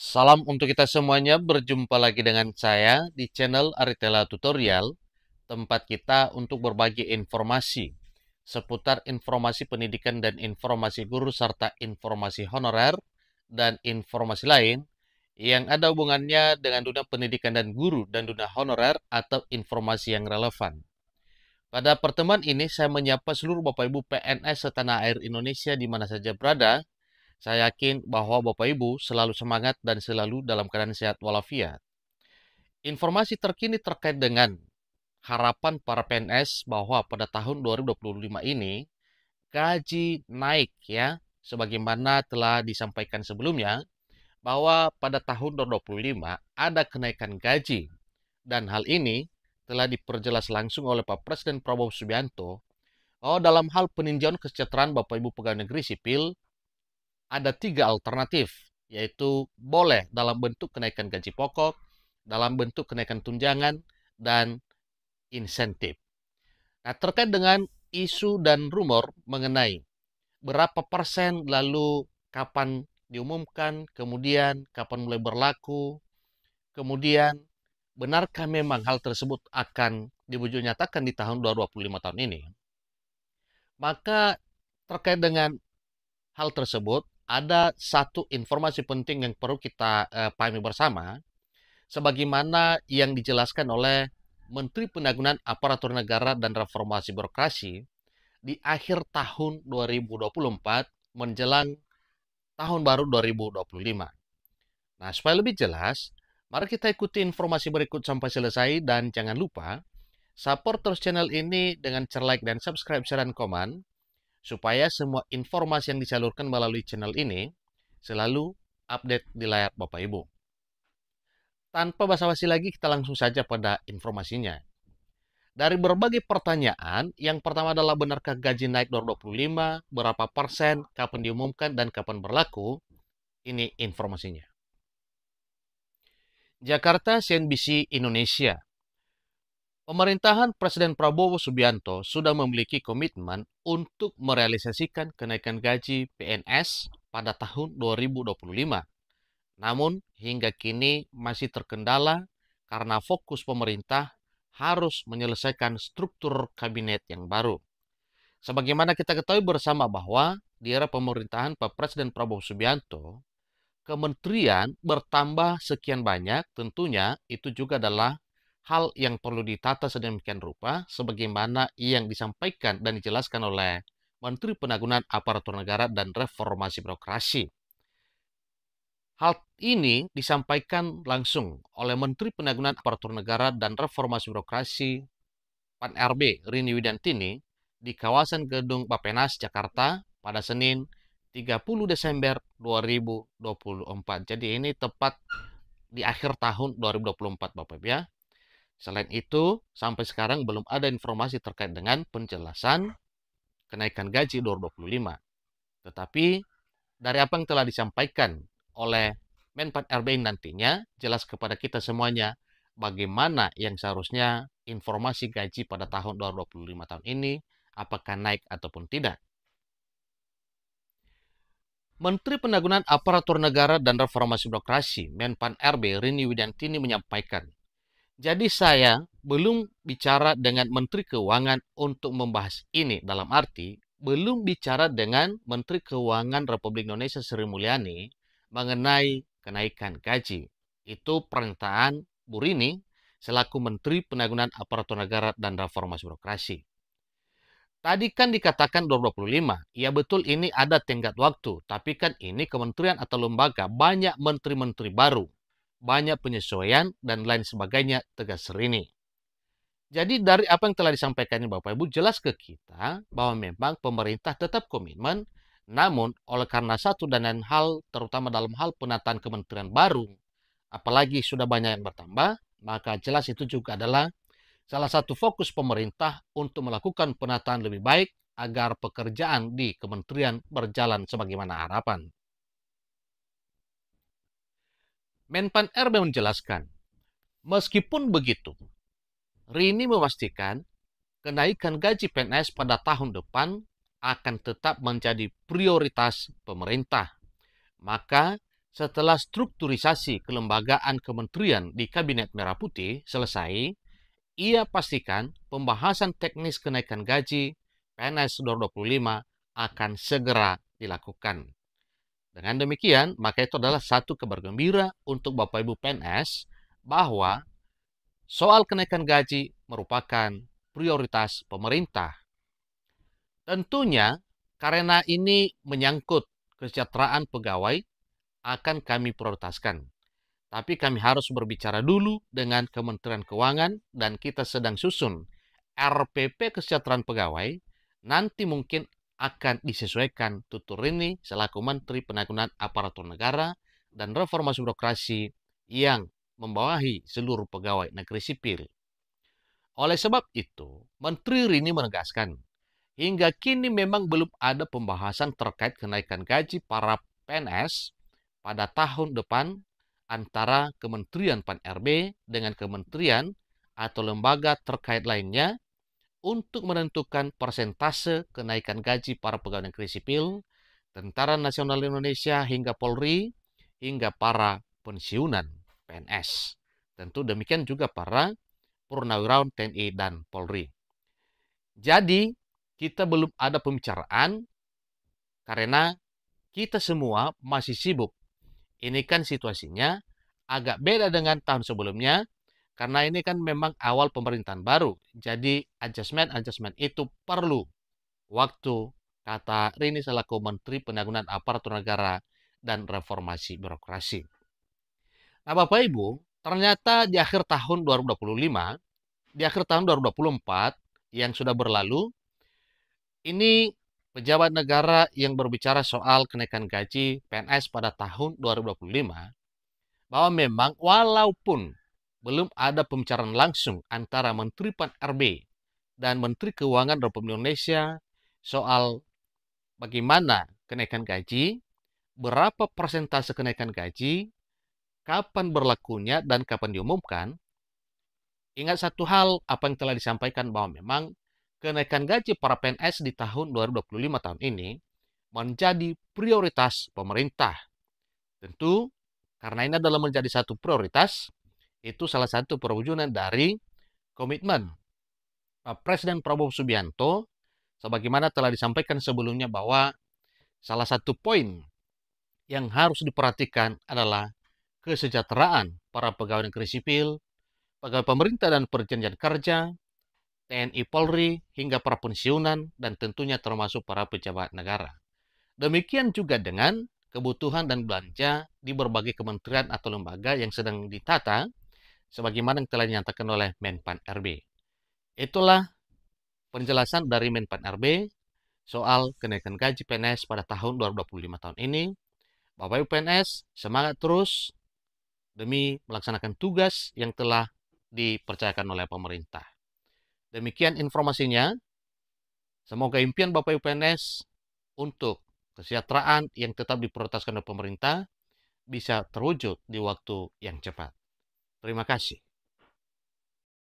Salam untuk kita semuanya, berjumpa lagi dengan saya di channel Aritela Tutorial, tempat kita untuk berbagi informasi seputar informasi pendidikan dan informasi guru serta informasi honorer dan informasi lain yang ada hubungannya dengan dunia pendidikan dan guru dan dunia honorer atau informasi yang relevan. Pada pertemuan ini saya menyapa seluruh Bapak Ibu PNS setanah air Indonesia di mana saja berada. Saya yakin bahwa Bapak Ibu selalu semangat dan selalu dalam keadaan sehat walafiat. Informasi terkini terkait dengan harapan para PNS bahwa pada tahun 2025 ini gaji naik ya, sebagaimana telah disampaikan sebelumnya bahwa pada tahun 2025 ada kenaikan gaji dan hal ini telah diperjelas langsung oleh Pak Presiden Prabowo Subianto bahwa dalam hal peninjauan kesejahteraan Bapak Ibu pegawai negeri sipil ada 3 alternatif, yaitu boleh dalam bentuk kenaikan gaji pokok, dalam bentuk kenaikan tunjangan, dan insentif. Nah, terkait dengan isu dan rumor mengenai berapa persen lalu kapan diumumkan, kemudian kapan mulai berlaku, kemudian benarkah memang hal tersebut akan diwujud nyatakan di tahun 2025 tahun ini, maka terkait dengan hal tersebut, ada satu informasi penting yang perlu kita pahami bersama, sebagaimana yang dijelaskan oleh Menteri Pendagunan Aparatur Negara dan Reformasi Birokrasi di akhir tahun 2024 menjelang tahun baru 2025. Nah, supaya lebih jelas, mari kita ikuti informasi berikut sampai selesai dan jangan lupa support terus channel ini dengan cara like dan subscribe, share, dan komen supaya semua informasi yang disalurkan melalui channel ini selalu update di layar Bapak Ibu. Tanpa basa-basi lagi, kita langsung saja pada informasinya. Dari berbagai pertanyaan, yang pertama adalah benarkah gaji naik 2025, berapa persen, kapan diumumkan, dan kapan berlaku? Ini informasinya. Jakarta, CNBC Indonesia. Pemerintahan Presiden Prabowo Subianto sudah memiliki komitmen untuk merealisasikan kenaikan gaji PNS pada tahun 2025. Namun, hingga kini masih terkendala karena fokus pemerintah harus menyelesaikan struktur kabinet yang baru. Sebagaimana kita ketahui bersama bahwa di era pemerintahan Pak Presiden Prabowo Subianto, kementerian bertambah sekian banyak, tentunya itu juga adalah hal yang perlu ditata sedemikian rupa sebagaimana yang disampaikan dan dijelaskan oleh Menteri Pendagunan Aparatur Negara dan Reformasi Birokrasi. Hal ini disampaikan langsung oleh Menteri Pendagunan Aparatur Negara dan Reformasi Birokrasi Pan RB Rini Widantini di kawasan Gedung Bappenas Jakarta pada Senin 30 Desember 2024. Jadi ini tepat di akhir tahun 2024 Bapak Ibu ya. Selain itu, sampai sekarang belum ada informasi terkait dengan penjelasan kenaikan gaji 2025. Tetapi dari apa yang telah disampaikan oleh Menpan RB nantinya jelas kepada kita semuanya bagaimana yang seharusnya informasi gaji pada tahun 2025 tahun ini apakah naik ataupun tidak. Menteri Pendagunan Aparatur Negara dan Reformasi Birokrasi Menpan RB Rini Widantini menyampaikan, jadi saya belum bicara dengan Menteri Keuangan untuk membahas ini dalam arti belum bicara dengan Menteri Keuangan Republik Indonesia Sri Mulyani mengenai kenaikan gaji. Itu pernyataan Bu Rini selaku Menteri Pendagunan Aparatur Negara dan Reformasi Birokrasi. Tadi kan dikatakan 2025, ya betul ini ada tenggat waktu, tapi kan ini kementerian atau lembaga, banyak menteri-menteri baru, banyak penyesuaian dan lain sebagainya, tegas Rini. Jadi dari apa yang telah disampaikan Bapak Ibu jelas ke kita bahwa memang pemerintah tetap komitmen, namun oleh karena satu dan lain hal, terutama dalam hal penataan kementerian baru, apalagi sudah banyak yang bertambah, maka jelas itu juga adalah salah satu fokus pemerintah untuk melakukan penataan lebih baik agar pekerjaan di kementerian berjalan sebagaimana harapan. Menpan RB menjelaskan, meskipun begitu, Rini memastikan kenaikan gaji PNS pada tahun depan akan tetap menjadi prioritas pemerintah. Maka Setelah strukturisasi kelembagaan kementerian di Kabinet Merah Putih selesai, ia pastikan pembahasan teknis kenaikan gaji PNS 2025 akan segera dilakukan. Dengan demikian, maka itu adalah satu kabar gembira untuk Bapak Ibu PNS bahwa soal kenaikan gaji merupakan prioritas pemerintah. Tentunya, karena ini menyangkut kesejahteraan pegawai, akan kami prioritaskan. Tapi kami harus berbicara dulu dengan Kementerian Keuangan dan kita sedang susun RPP Kesejahteraan Pegawai. Nanti mungkin akan disesuaikan tutur ini selaku Menteri Penanggulangan Aparatur Negara dan Reformasi Birokrasi yang membawahi seluruh pegawai negeri sipil. Oleh sebab itu, Menteri Rini menegaskan, hingga kini memang belum ada pembahasan terkait kenaikan gaji para PNS pada tahun depan antara Kementerian Pan-RB dengan kementerian atau lembaga terkait lainnya untuk menentukan persentase kenaikan gaji para pegawai negeri sipil, Tentara Nasional Indonesia hingga Polri, hingga para pensiunan PNS. Tentu demikian juga para purnawirawan TNI dan Polri. Jadi, kita belum ada pembicaraan karena kita semua masih sibuk. Ini kan situasinya agak beda dengan tahun sebelumnya, karena ini kan memang awal pemerintahan baru. Jadi adjustment itu perlu waktu, kata Rini selaku Menteri Penanggulangan Aparatur Negara dan Reformasi Birokrasi. Nah Bapak Ibu, ternyata di akhir tahun 2025, di akhir tahun 2024 yang sudah berlalu, ini pejabat negara yang berbicara soal kenaikan gaji PNS pada tahun 2025, bahwa memang walaupun belum ada pembicaraan langsung antara Menteri Pan-RB dan Menteri Keuangan Republik Indonesia soal bagaimana kenaikan gaji, berapa persentase kenaikan gaji, kapan berlakunya, dan kapan diumumkan. Ingat satu hal apa yang telah disampaikan bahwa memang kenaikan gaji para PNS di tahun 2025 tahun ini menjadi prioritas pemerintah. Tentu karena ini adalah menjadi satu prioritas, itu salah satu perwujudan dari komitmen Presiden Prabowo Subianto, sebagaimana telah disampaikan sebelumnya bahwa salah satu poin yang harus diperhatikan adalah kesejahteraan para pegawai negeri sipil, pegawai pemerintah dan perjanjian kerja, TNI Polri, hingga para pensiunan, dan tentunya termasuk para pejabat negara. Demikian juga dengan kebutuhan dan belanja di berbagai kementerian atau lembaga yang sedang ditata, sebagaimana yang telah dinyatakan oleh Menpan RB. Itulah penjelasan dari Menpan RB soal kenaikan gaji PNS pada tahun 2025 tahun ini. Bapak Ibu PNS, semangat terus demi melaksanakan tugas yang telah dipercayakan oleh pemerintah. Demikian informasinya. Semoga impian Bapak Ibu PNS untuk kesejahteraan yang tetap diprioritaskan oleh pemerintah bisa terwujud di waktu yang cepat. Terima kasih.